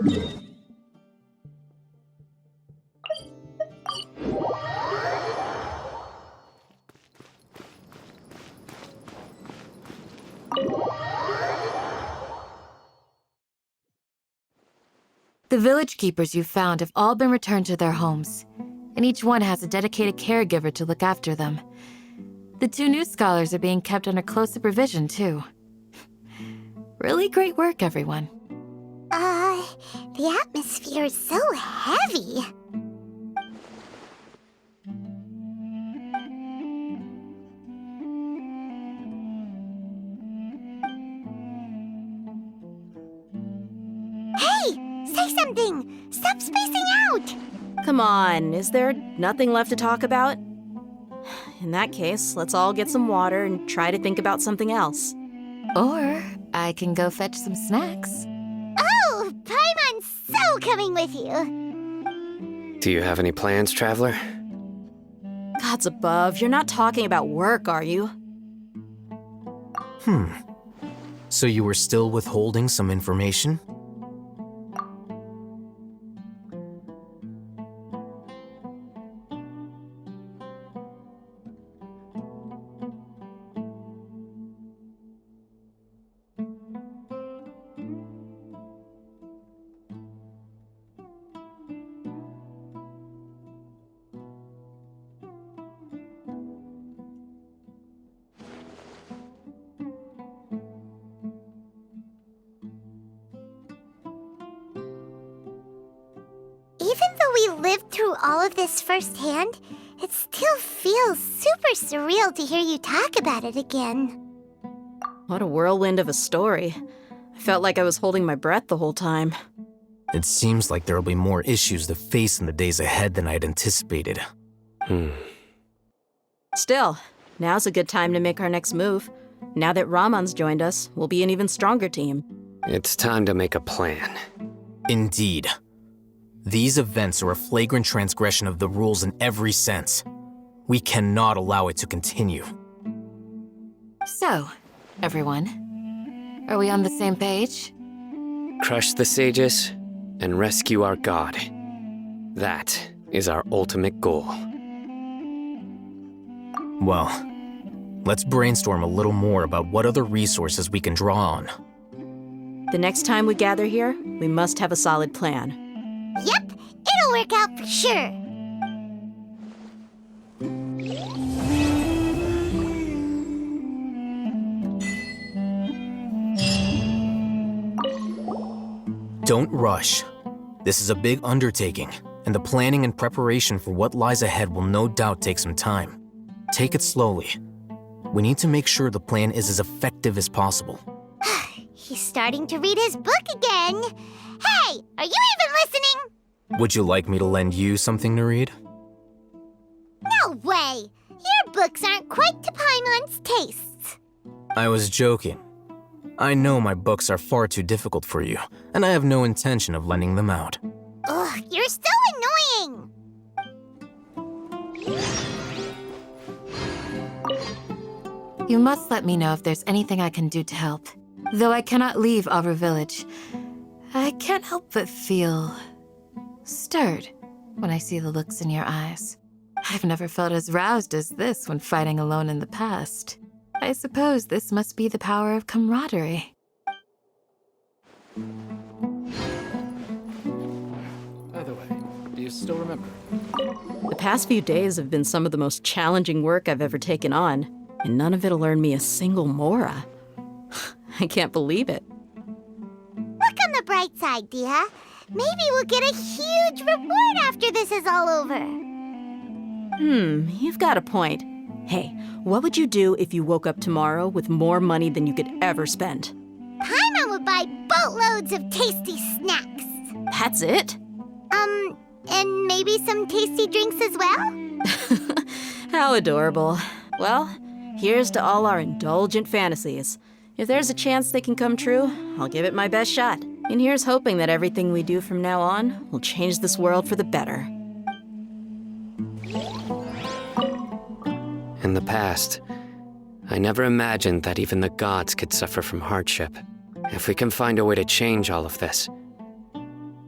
The village keepers you've found have all been returned to their homes, and each one has a dedicated caregiver to look after them. The 2 new scholars are being kept under close supervision, too. Really great work, everyone. The atmosphere is so heavy. Say something! Stop spacing out! Come on, is there nothing left to talk about? In that case, let's all get some water and try to think about something else. Or I can go fetch some snacks. Oh, Paimon's so coming with you! Do you have any plans, Traveler? Gods above, you're not talking about work, are you? So you were still withholding some information? Even though we lived through all of this firsthand, it still feels super surreal to hear you talk about it again. What a whirlwind of a story. I felt like I was holding my breath the whole time. It seems like there'll be more issues to face in the days ahead than I'd anticipated. Still, now's a good time to make our next move. Now that Ramon's joined us, we'll be an even stronger team. It's time to make a plan. Indeed. These events are a flagrant transgression of the rules in every sense. We cannot allow it to continue. So, everyone, are we on the same page? Crush the sages and rescue our god. That is our ultimate goal. Well, let's brainstorm a little more about what other resources we can draw on. The next time we gather here, we must have a solid plan. Yep, it'll work out for sure. Don't rush. This is a big undertaking, and the planning and preparation for what lies ahead will no doubt take some time. Take it slowly. We need to make sure the plan is as effective as possible. He's starting to read his book again. Hey, are you even listening? Would you like me to lend you something to read? No way! Your books aren't quite to Paimon's tastes. I was joking. I know my books are far too difficult for you, and I have no intention of lending them out. Ugh, you're so annoying! You must let me know if there's anything I can do to help. Though I cannot leave Aru Village, I can't help but feel stirred when I see the looks in your eyes. I've never felt as roused as this when fighting alone in the past. I suppose this must be the power of camaraderie. By the way, do you still remember? The past few days have been some of the most challenging work I've ever taken on, and none of it'll earn me a single mora. I can't believe it. Look on the bright side, Dia. Maybe we'll get a huge reward after this is all over. You've got a point. Hey, what would you do if you woke up tomorrow with more money than you could ever spend? Paimon would buy boatloads of tasty snacks. That's it? And maybe some tasty drinks as well? How adorable. Well, here's to all our indulgent fantasies. If there's a chance they can come true, I'll give it my best shot. And here's hoping that everything we do from now on will change this world for the better. In the past, I never imagined that even the gods could suffer from hardship. If we can find a way to change all of this,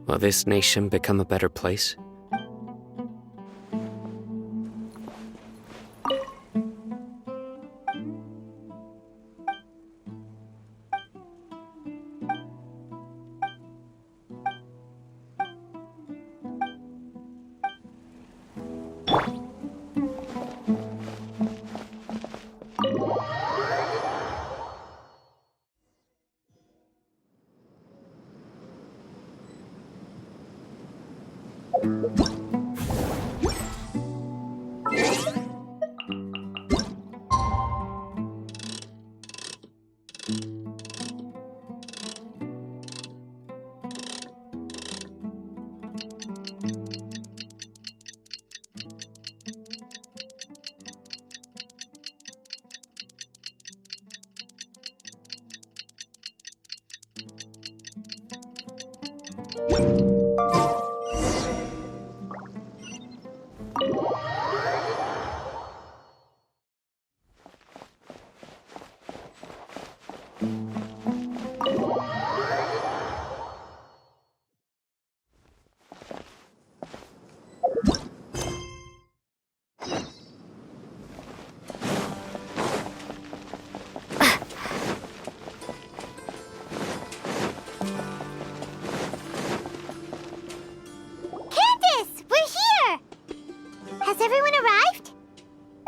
will this nation become a better place?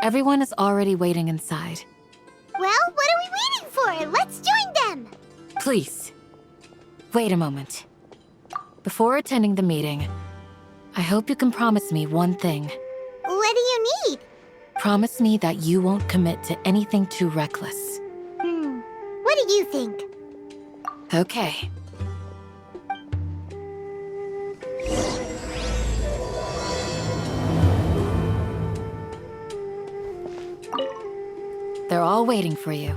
Everyone is already waiting inside. Well, what are we waiting for? Let's join them! Please, wait a moment. Before attending the meeting, I hope you can promise me one thing. What do you need? Promise me that you won't commit to anything too reckless. What do you think? Okay. They're all waiting for you.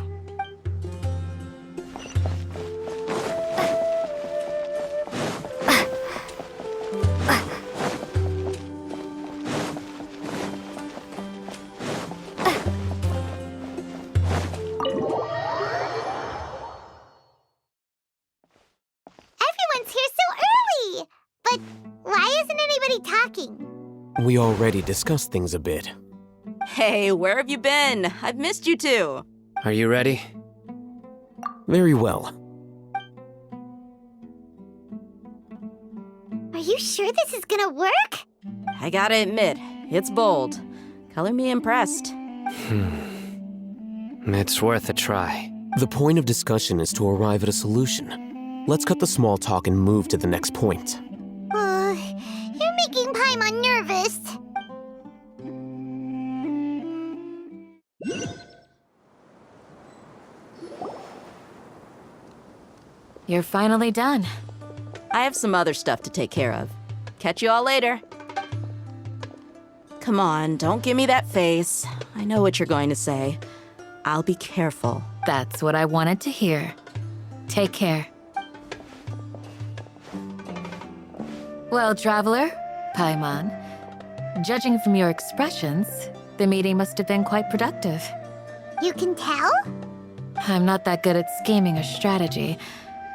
Everyone's here so early! But why isn't anybody talking? We already discussed things a bit. Hey, where have you been? I've missed you too. Are you ready? Very well. Are you sure this is gonna work? I gotta admit, it's bold. Color me impressed. It's worth a try. The point of discussion is to arrive at a solution. Let's cut the small talk and move to the next point. You're making Paimon nervous. You're finally done. I have some other stuff to take care of. Catch you all later. Come on, don't give me that face. I know what you're going to say. I'll be careful. That's what I wanted to hear. Take care. Well, traveler, Paimon, judging from your expressions, the meeting must have been quite productive. You can tell? I'm not that good at scheming or strategy,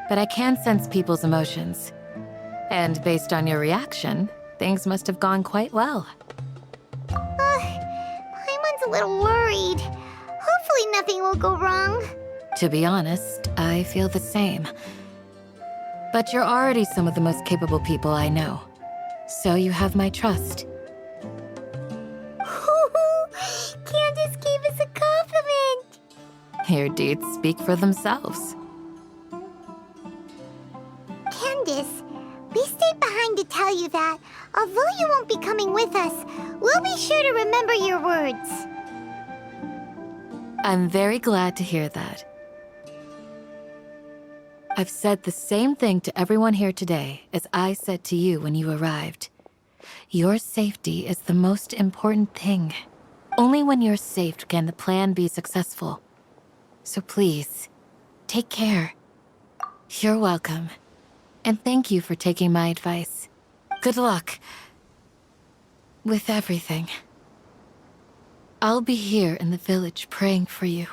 but I can sense people's emotions. And based on your reaction, things must have gone quite well. Paimon's a little worried. Hopefully nothing will go wrong. To be honest, I feel the same. But you're already some of the most capable people I know. So you have my trust. Candace gave us a compliment. Your deeds speak for themselves. Candace, we stayed behind to tell you that, although you won't be coming with us, we'll be sure to remember your words. I'm very glad to hear that. I've said the same thing to everyone here today as I said to you when you arrived. Your safety is the most important thing. Only when you're safe can the plan be successful. So please, take care. You're welcome. And thank you for taking my advice. Good luck with everything. I'll be here in the village praying for you.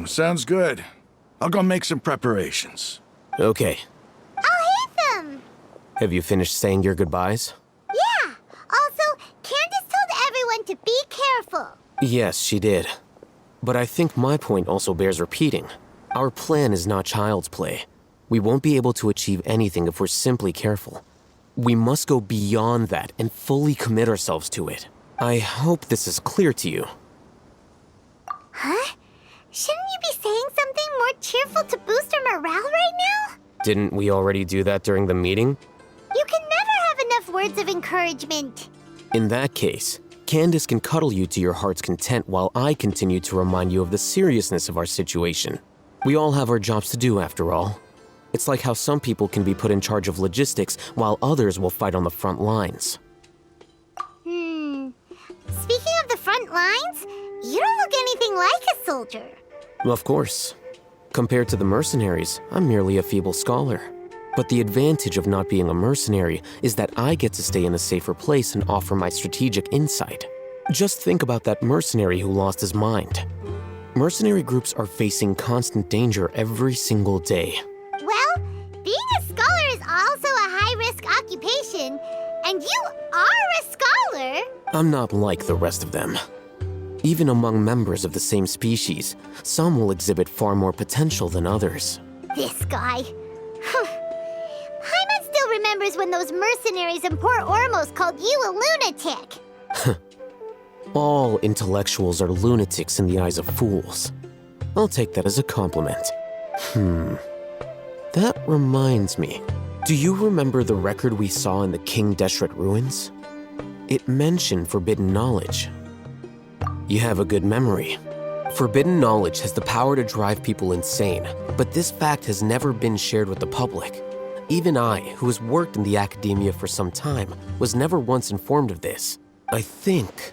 Sounds good. I'll go make some preparations. Okay. I'll hate them! Have you finished saying your goodbyes? Yeah! Also, Candace told everyone to be careful. Yes, she did. But I think my point also bears repeating. Our plan is not child's play. We won't be able to achieve anything if we're simply careful. We must go beyond that and fully commit ourselves to it. I hope this is clear to you. Huh? Shouldn't you be saying something more cheerful to boost our morale right now? Didn't we already do that during the meeting? You can never have enough words of encouragement. In that case, Candace can cuddle you to your heart's content while I continue to remind you of the seriousness of our situation. We all have our jobs to do, after all. It's like how some people can be put in charge of logistics while others will fight on the front lines. Speaking of the front lines, you don't look anything like a soldier. Of course. Compared to the mercenaries, I'm merely a feeble scholar. But the advantage of not being a mercenary is that I get to stay in a safer place and offer my strategic insight. Just think about that mercenary who lost his mind. Mercenary groups are facing constant danger every single day. Well, being a scholar is also a high-risk occupation, and you are a scholar. I'm not like the rest of them. Even among members of the same species, some will exhibit far more potential than others. This guy. Hyman still remembers when those mercenaries in Port Ormos called you a lunatic. All intellectuals are lunatics in the eyes of fools. I'll take that as a compliment. That reminds me. Do you remember the record we saw in the King Deshret ruins? It mentioned forbidden knowledge. You have a good memory. Forbidden knowledge has the power to drive people insane, but this fact has never been shared with the public. Even I, who has worked in the academia for some time, was never once informed of this. I think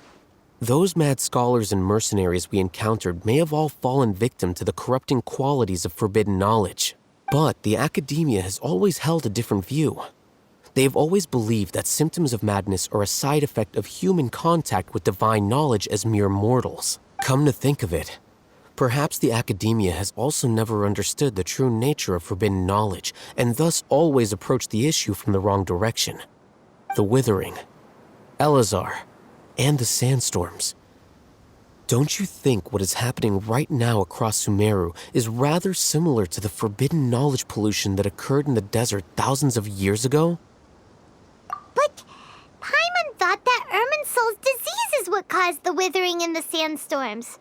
those mad scholars and mercenaries we encountered may have all fallen victim to the corrupting qualities of forbidden knowledge. But the academia has always held a different view. They have always believed that symptoms of madness are a side effect of human contact with divine knowledge as mere mortals. Come to think of it, perhaps the academia has also never understood the true nature of forbidden knowledge and thus always approached the issue from the wrong direction. The Withering, Elazar, and the sandstorms. Don't you think what is happening right now across Sumeru is rather similar to the forbidden knowledge pollution that occurred in the desert thousands of years ago? But Paimon thought that Irminsul's disease is what caused the withering in the sandstorms.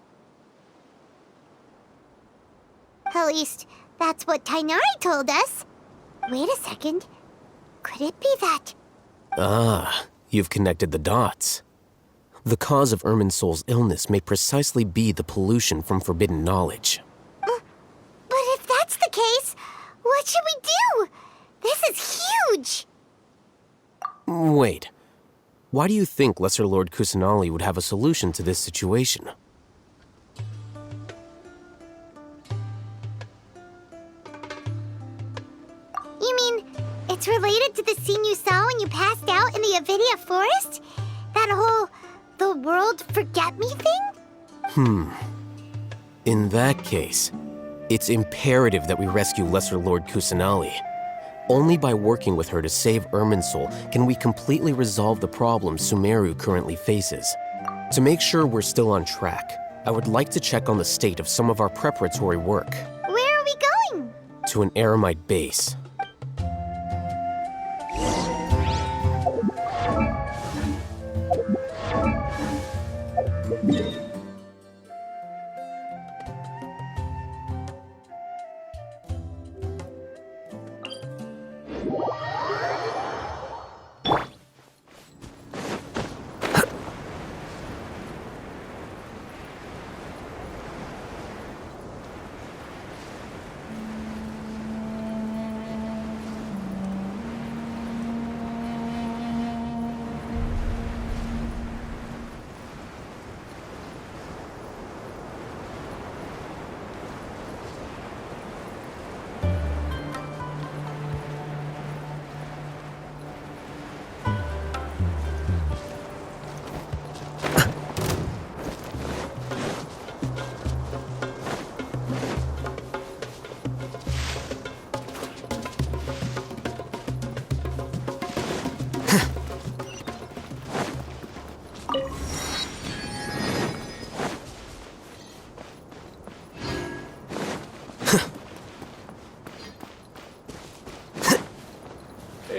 At least, that's what Tainari told us. Wait a second. Could it be that? Ah, you've connected the dots. The cause of Irminsul's illness may precisely be the pollution from forbidden knowledge. But if that's the case, what should we do? This is huge! Wait. Why do you think Lesser Lord Kusanali would have a solution to this situation? You mean, it's related to the scene you saw when you passed out in the Avidia forest? That whole, the world forget me thing? In that case, it's imperative that we rescue Lesser Lord Kusanali. Only by working with her to save Irminsul can we completely resolve the problems Sumeru currently faces. To make sure we're still on track, I would like to check on the state of some of our preparatory work. Where are we going? To an Eremite base.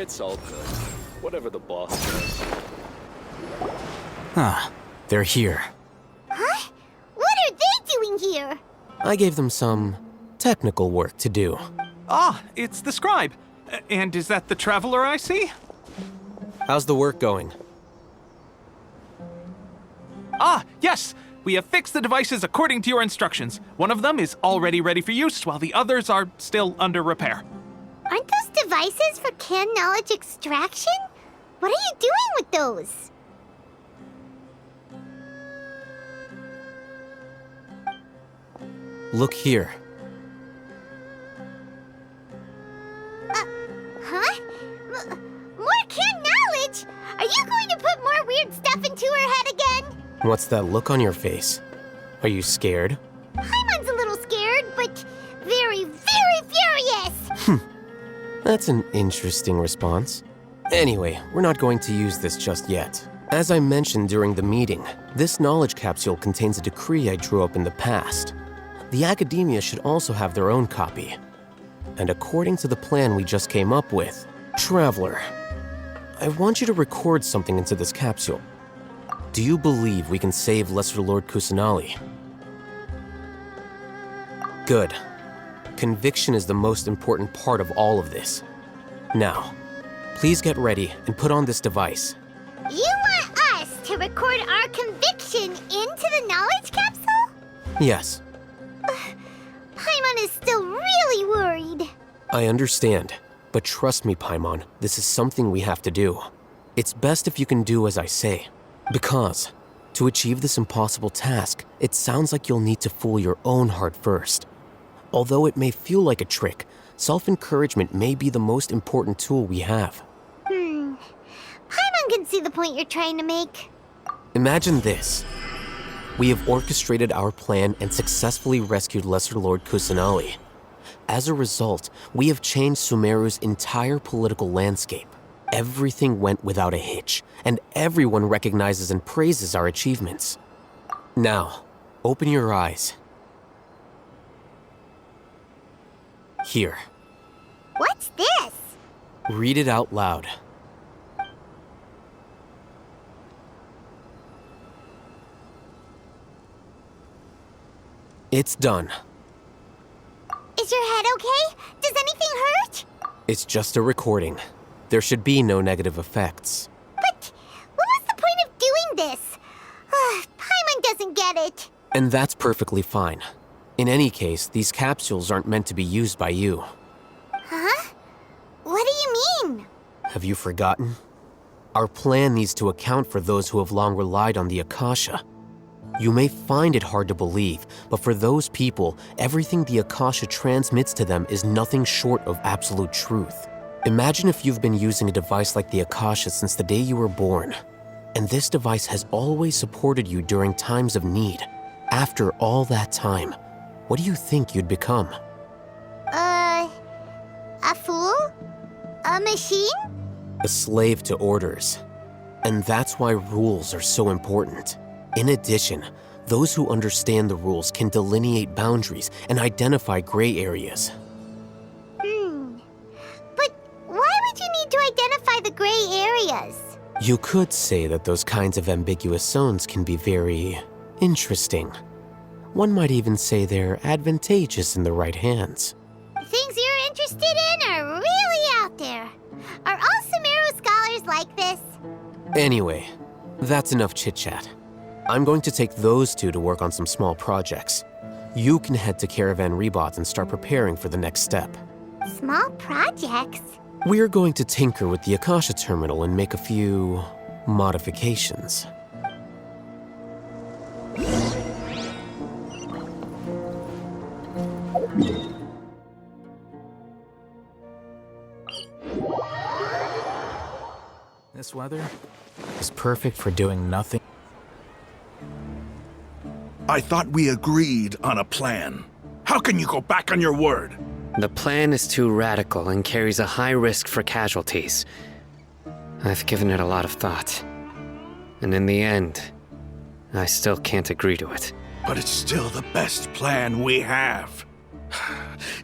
It's all good. Whatever the boss says. They're here. Huh? What are they doing here? I gave them some technical work to do. Ah, it's the scribe. And is that the traveler I see? How's the work going? Ah, yes! We have fixed the devices according to your instructions. One of them is already ready for use, while the others are still under repair. Aren't those devices for canned knowledge extraction? What are you doing with those? Look here. Huh? More canned knowledge? Are you going to put more weird stuff into her head again? What's that look on your face? Are you scared? Paimon's a little scared, but very, very furious! That's an interesting response. Anyway, we're not going to use this just yet. As I mentioned during the meeting, this knowledge capsule contains a decree I drew up in the past. The academia should also have their own copy. And according to the plan we just came up with, Traveler, I want you to record something into this capsule. Do you believe we can save Lesser Lord Kusanali? Good. Conviction is the most important part of all of this. Now, please get ready and put on this device. You want us to record our conviction into the knowledge capsule? Yes, Paimon is still really worried. I understand. But trust me, Paimon, this is something we have to do. It's best if you can do as I say. Because, to achieve this impossible task, it sounds like you'll need to fool your own heart first. Although it may feel like a trick, self-encouragement may be the most important tool we have. Paimon can see the point you're trying to make. Imagine this. We have orchestrated our plan and successfully rescued Lesser Lord Kusanali. As a result, we have changed Sumeru's entire political landscape. Everything went without a hitch, and everyone recognizes and praises our achievements. Now, open your eyes. Here. What's this? Read it out loud. It's done. Is your head okay? Does anything hurt? It's just a recording. There should be no negative effects. But what was the point of doing this? Paimon doesn't get it. And that's perfectly fine. In any case, these capsules aren't meant to be used by you. Huh? What do you mean? Have you forgotten? Our plan needs to account for those who have long relied on the Akasha. You may find it hard to believe, but for those people, everything the Akasha transmits to them is nothing short of absolute truth. Imagine if you've been using a device like the Akasha since the day you were born, and this device has always supported you during times of need. After all that time, what do you think you'd become? A fool? A machine? A slave to orders. And that's why rules are so important. In addition, those who understand the rules can delineate boundaries and identify gray areas. But why would you need to identify the gray areas? You could say that those kinds of ambiguous zones can be very interesting. One might even say they're advantageous in the right hands. Things you're interested in are really out there. Are all Sumeru scholars like this? Anyway, that's enough chit-chat. I'm going to take those two to work on some small projects. You can head to Caravan Rebot and start preparing for the next step. Small projects? We're going to tinker with the Akasha terminal and make a few modifications. This weather is perfect for doing nothing. I thought we agreed on a plan. How can you go back on your word? The plan is too radical and carries a high risk for casualties. I've given it a lot of thought. And in the end, I still can't agree to it. But it's still the best plan we have.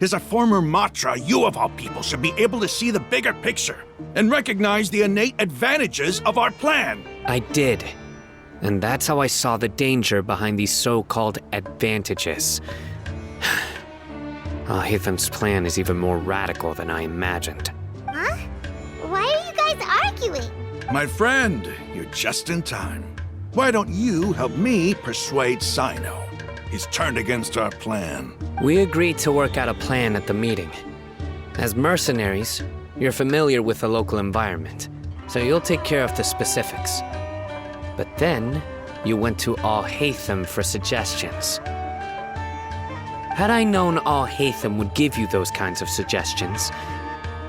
As a former Matra, you of all people should be able to see the bigger picture and recognize the innate advantages of our plan. I did. And that's how I saw the danger behind these so-called advantages. Hatham's plan is even more radical than I imagined. Huh? Why are you guys arguing? My friend, you're just in time. Why don't you help me persuade Sino? He's turned against our plan. We agreed to work out a plan at the meeting. As mercenaries, you're familiar with the local environment, so you'll take care of the specifics. But then, you went to Al-Haytham for suggestions. Had I known Al-Haytham would give you those kinds of suggestions,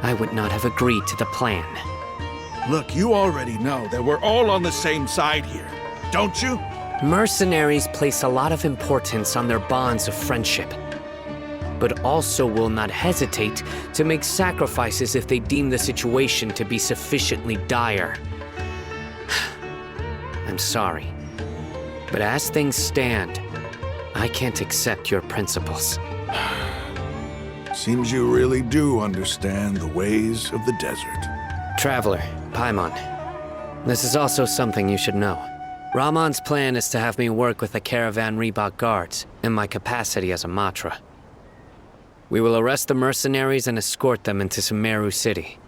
I would not have agreed to the plan. Look, you already know that we're all on the same side here, don't you? Mercenaries place a lot of importance on their bonds of friendship, but also will not hesitate to make sacrifices if they deem the situation to be sufficiently dire. I'm sorry, but as things stand, I can't accept your principles. Seems you really do understand the ways of the desert. Traveler, Paimon, this is also something you should know. Ramon's plan is to have me work with the Caravan Reebok guards in my capacity as a Matra. We will arrest the mercenaries and escort them into Sumeru City.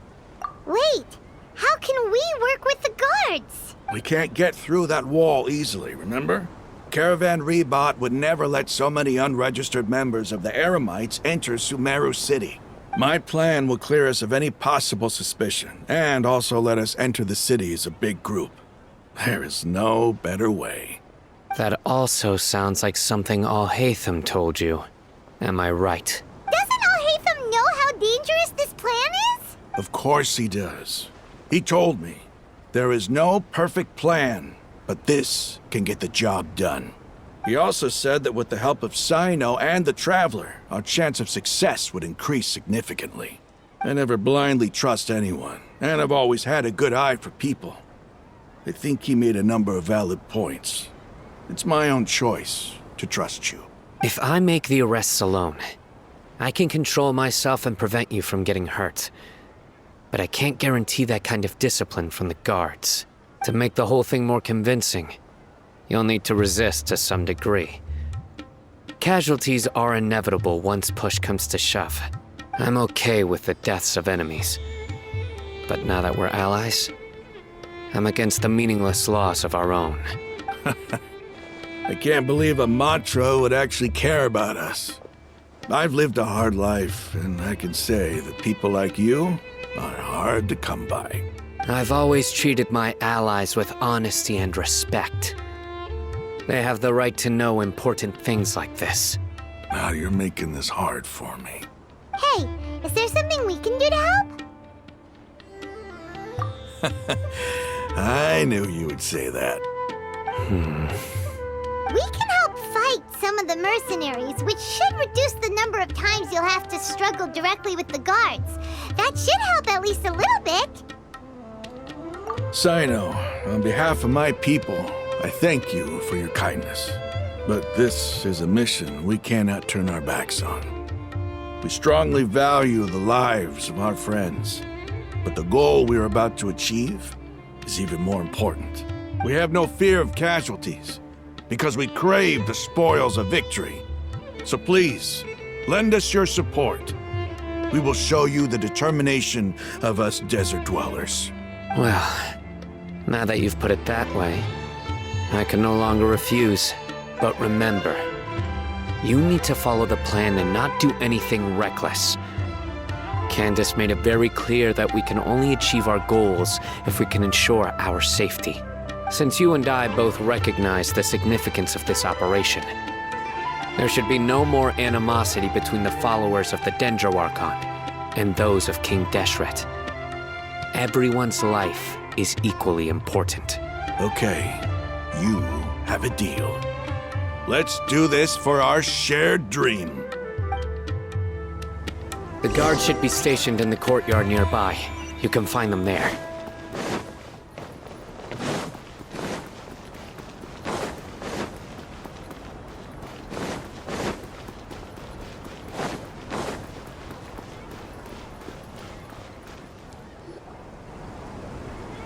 Wait, how can we work with the guards? We can't get through that wall easily, remember? Caravan Reebok would never let so many unregistered members of the Eremites enter Sumeru City. My plan will clear us of any possible suspicion, and also let us enter the city as a big group. There is no better way. That also sounds like something Al-Haytham told you. Am I right? Doesn't Al-Haytham know how dangerous this plan is? Of course he does. He told me, there is no perfect plan, but this can get the job done. He also said that with the help of Sino and the Traveler, our chance of success would increase significantly. I never blindly trust anyone, and I've always had a good eye for people. I think he made a number of valid points. It's my own choice to trust you. If I make the arrests alone, I can control myself and prevent you from getting hurt. But I can't guarantee that kind of discipline from the guards. To make the whole thing more convincing, you'll need to resist to some degree. Casualties are inevitable once push comes to shove. I'm okay with the deaths of enemies. But now that we're allies, I'm against the meaningless loss of our own. I can't believe a Matra would actually care about us. I've lived a hard life, and I can say that people like you are hard to come by. I've always treated my allies with honesty and respect. They have the right to know important things like this. Now you're making this hard for me. Hey, is there something we can do to help? I knew you would say that. We can help fight some of the mercenaries, which should reduce the number of times you'll have to struggle directly with the guards. That should help at least a little bit. Sino, on behalf of my people, I thank you for your kindness. But this is a mission we cannot turn our backs on. We strongly value the lives of our friends, but the goal we are about to achieve is even more important. We have no fear of casualties, because we crave the spoils of victory. So please, lend us your support. We will show you the determination of us desert dwellers. Well, now that you've put it that way, I can no longer refuse. But remember, you need to follow the plan and not do anything reckless. Candace made it very clear that we can only achieve our goals if we can ensure our safety. Since you and I both recognize the significance of this operation, there should be no more animosity between the followers of the Dendro Archon and those of King Deshret. Everyone's life is equally important. Okay, you have a deal. Let's do this for our shared dream. The guards should be stationed in the courtyard nearby. You can find them there.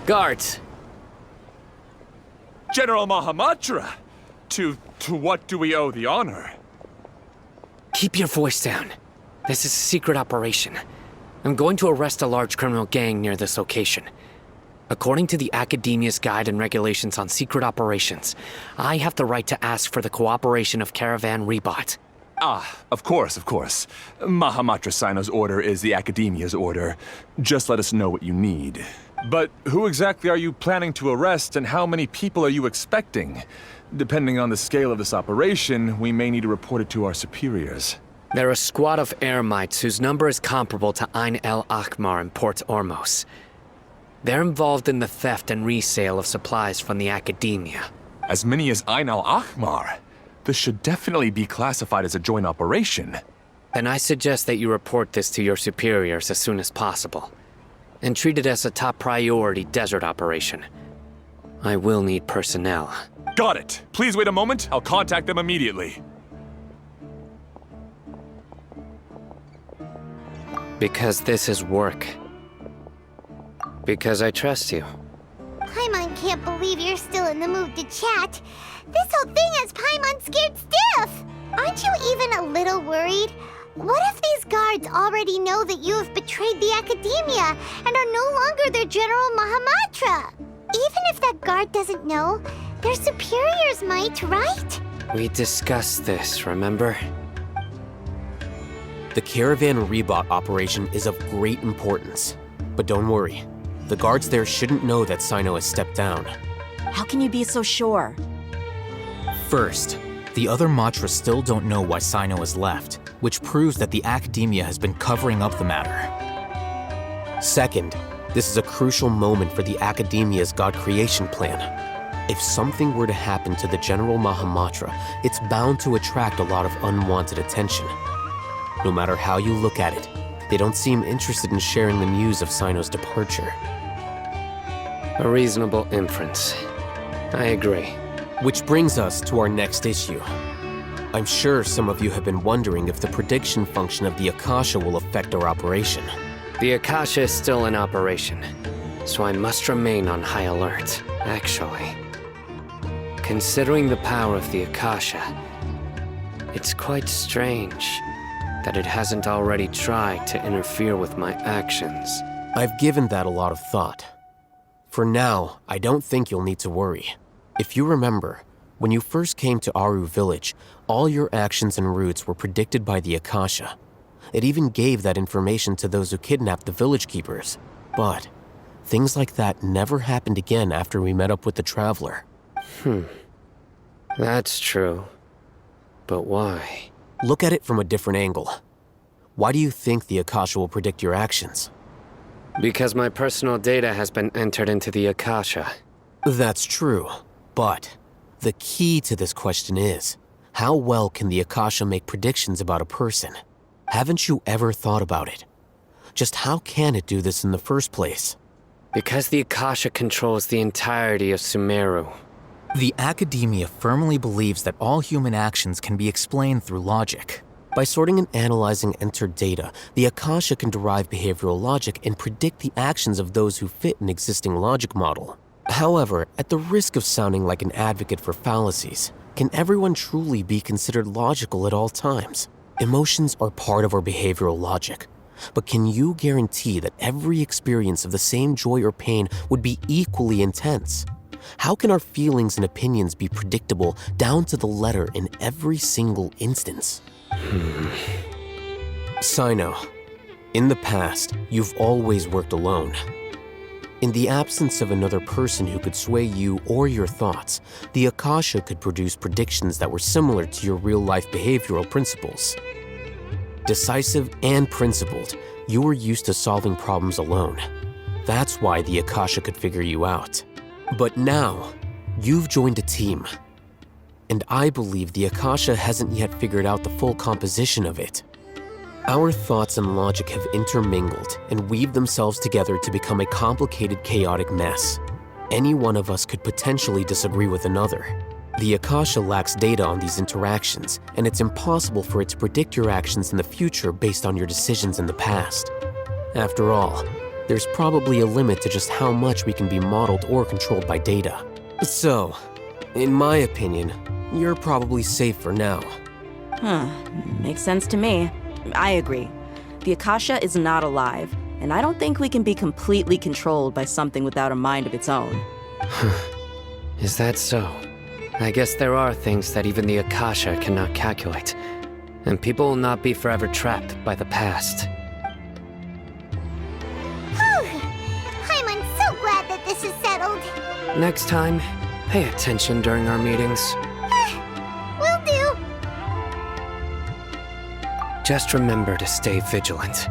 Guards! General Mahamatra! To what do we owe the honor? Keep your voice down. This is a secret operation. I'm going to arrest a large criminal gang near this location. According to the Academia's Guide and Regulations on Secret Operations, I have the right to ask for the cooperation of Caravan Rebot. Ah, of course. Mahamatra Sino's order is the Academia's order. Just let us know what you need. But who exactly are you planning to arrest, and how many people are you expecting? Depending on the scale of this operation, we may need to report it to our superiors. They're a squad of Eremites whose number is comparable to Ain el Akhmar in Port Ormos. They're involved in the theft and resale of supplies from the Academia. As many as Ain al-Akhmar? This should definitely be classified as a joint operation. Then I suggest that you report this to your superiors as soon as possible, and treat it as a top priority desert operation. I will need personnel. Got it. Please wait a moment. I'll contact them immediately. Because this is work. Because I trust you. Paimon can't believe you're still in the mood to chat. This whole thing has Paimon scared stiff. Aren't you even a little worried? What if these guards already know that you have betrayed the Academia and are no longer their General Mahamatra? Even if that guard doesn't know, their superiors might, right? We discussed this, remember? The Caravan Rebot operation is of great importance. But don't worry, the guards there shouldn't know that Sino has stepped down. How can you be so sure? First, the other Matras still don't know why Sino has left, which proves that the Academia has been covering up the matter. Second, this is a crucial moment for the Academia's God creation plan. If something were to happen to the General Mahamatra, it's bound to attract a lot of unwanted attention. No matter how you look at it, they don't seem interested in sharing the news of Sino's departure. A reasonable inference. I agree. Which brings us to our next issue. I'm sure some of you have been wondering if the prediction function of the Akasha will affect our operation. The Akasha is still in operation, so I must remain on high alert, actually. Considering the power of the Akasha, it's quite strange that it hasn't already tried to interfere with my actions. I've given that a lot of thought. For now, I don't think you'll need to worry. If you remember, when you first came to Aru Village, all your actions and routes were predicted by the Akasha. It even gave that information to those who kidnapped the village keepers. But things like that never happened again after we met up with the Traveler. That's true. But why? Look at it from a different angle. Why do you think the Akasha will predict your actions? Because my personal data has been entered into the Akasha. That's true, but the key to this question is, how well can the Akasha make predictions about a person? Haven't you ever thought about it? Just how can it do this in the first place? Because the Akasha controls the entirety of Sumeru. The Academia firmly believes that all human actions can be explained through logic. By sorting and analyzing entered data, the Akasha can derive behavioral logic and predict the actions of those who fit an existing logic model. However, at the risk of sounding like an advocate for fallacies, can everyone truly be considered logical at all times? Emotions are part of our behavioral logic. But can you guarantee that every experience of the same joy or pain would be equally intense? How can our feelings and opinions be predictable down to the letter in every single instance? Sino, in the past, you've always worked alone. In the absence of another person who could sway you or your thoughts, the Akasha could produce predictions that were similar to your real-life behavioral principles. Decisive and principled, you were used to solving problems alone. That's why the Akasha could figure you out. But now, you've joined a team. And I believe the Akasha hasn't yet figured out the full composition of it. Our thoughts and logic have intermingled and weaved themselves together to become a complicated, chaotic mess. Any one of us could potentially disagree with another. The Akasha lacks data on these interactions, and it's impossible for it to predict your actions in the future based on your decisions in the past. After all, there's probably a limit to just how much we can be modeled or controlled by data. So, in my opinion, you're probably safe for now. Makes sense to me. I agree. The Akasha is not alive, and I don't think we can be completely controlled by something without a mind of its own. Is that so? I guess there are things that even the Akasha cannot calculate, and people will not be forever trapped by the past. I'm so glad that this is settled. Next time, pay attention during our meetings. Will do. Just remember to stay vigilant.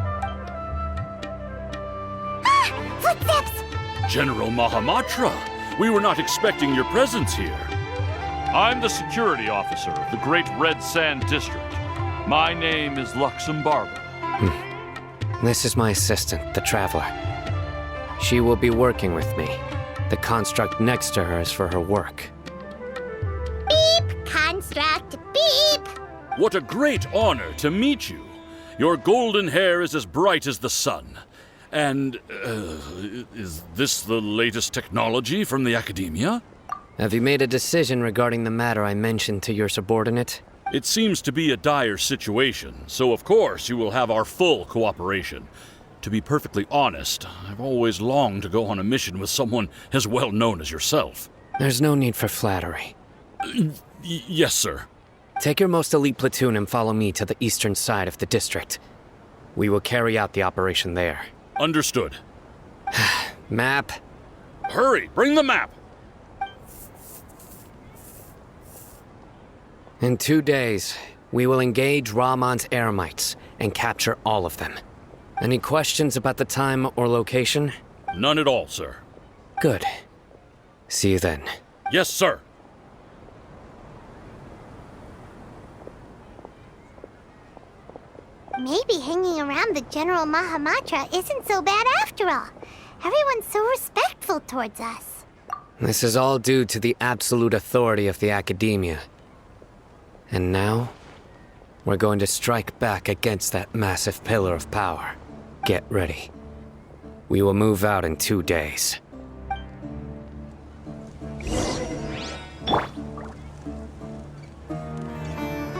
Footsteps! General Mahamatra, we were not expecting your presence here. I'm the security officer of the Great Red Sand District. My name is Luxembargo. This is my assistant, the Traveler. She will be working with me. The construct next to her is for her work. Beep! Construct, beep! What a great honor to meet you. Your golden hair is as bright as the sun. And, is this the latest technology from the Academia? Have you made a decision regarding the matter I mentioned to your subordinate? It seems to be a dire situation, so of course you will have our full cooperation. To be perfectly honest, I've always longed to go on a mission with someone as well known as yourself. There's no need for flattery. Yes, sir. Take your most elite platoon and follow me to the eastern side of the district. We will carry out the operation there. Understood. Map. Hurry, bring the map! In 2 days, we will engage Rahman's Eremites and capture all of them. Any questions about the time or location? None at all, sir. Good. See you then. Yes, sir. Maybe hanging around the General Mahamatra isn't so bad after all. Everyone's so respectful towards us. This is all due to the absolute authority of the Academia. And now, we're going to strike back against that massive pillar of power. Get ready. We will move out in 2 days.